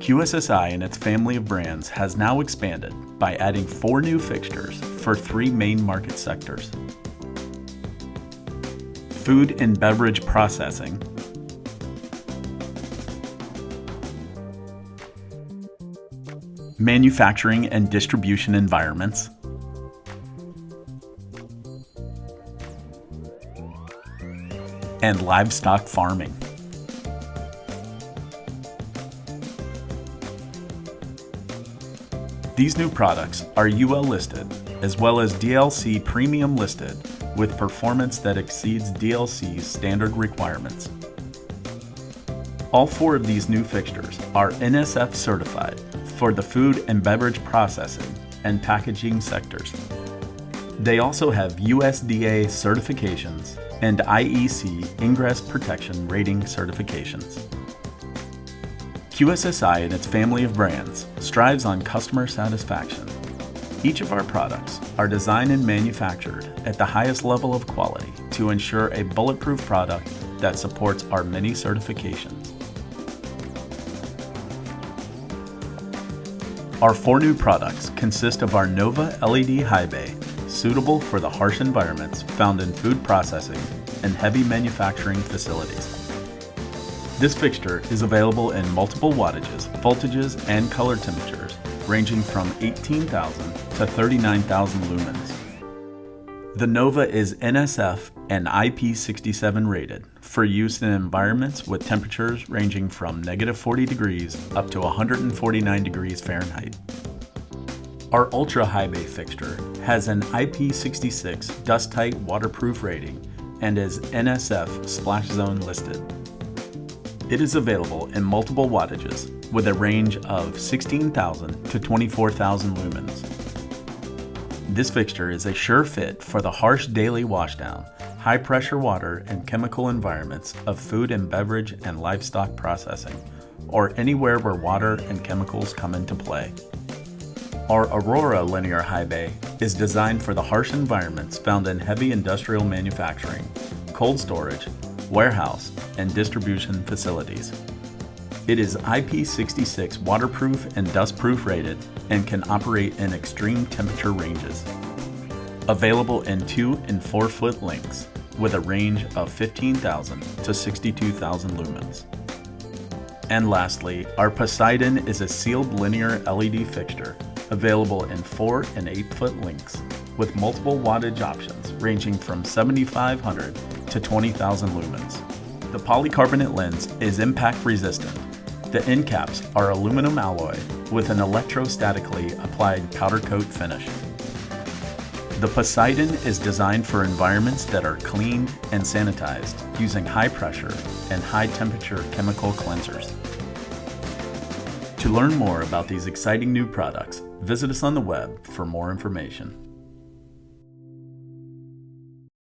QSSI and its family of brands has now expanded by adding 4 new fixtures for 3 main market sectors: food and beverage processing, manufacturing and distribution environments, and livestock farming. These new products are UL listed as well as DLC premium listed with performance that exceeds DLC's standard requirements. All 4 of these new fixtures are NSF certified for the food and beverage processing and packaging sectors. They also have USDA certifications and IEC ingress protection rating certifications. QSSI and its family of brands strives on customer satisfaction. Each of our products are designed and manufactured at the highest level of quality to ensure a bulletproof product that supports our many certifications. Our 4 new products consist of our Nova LED High Bay, suitable for the harsh environments found in food processing and heavy manufacturing facilities. This fixture is available in multiple wattages, voltages, and color temperatures ranging from 18,000 to 39,000 lumens. The Nova is NSF and IP67 rated for use in environments with temperatures ranging from -40 degrees up to 149 degrees Fahrenheit. Our Ultra High Bay fixture has an IP66 dust-tight waterproof rating and is NSF splash zone listed. It is available in multiple wattages with a range of 16,000 to 24,000 lumens. This fixture is a sure fit for the harsh daily washdown, high pressure water and chemical environments of food and beverage and livestock processing, or anywhere where water and chemicals come into play. Our Aurora Linear High Bay is designed for the harsh environments found in heavy industrial manufacturing, cold storage, warehouse, and distribution facilities. It is IP66 waterproof and dustproof rated and can operate in extreme temperature ranges. Available in 2 and 4 foot lengths with a range of 15,000 to 62,000 lumens. And lastly, our Poseidon is a sealed linear LED fixture available in 4 and 8 foot lengths with multiple wattage options ranging from 7,500 to 20,000 lumens. The polycarbonate lens is impact resistant. The end caps are aluminum alloy with an electrostatically applied powder coat finish. The Poseidon is designed for environments that are cleaned and sanitized using high pressure and high temperature chemical cleansers. To learn more about these exciting new products, visit us on the web for more information.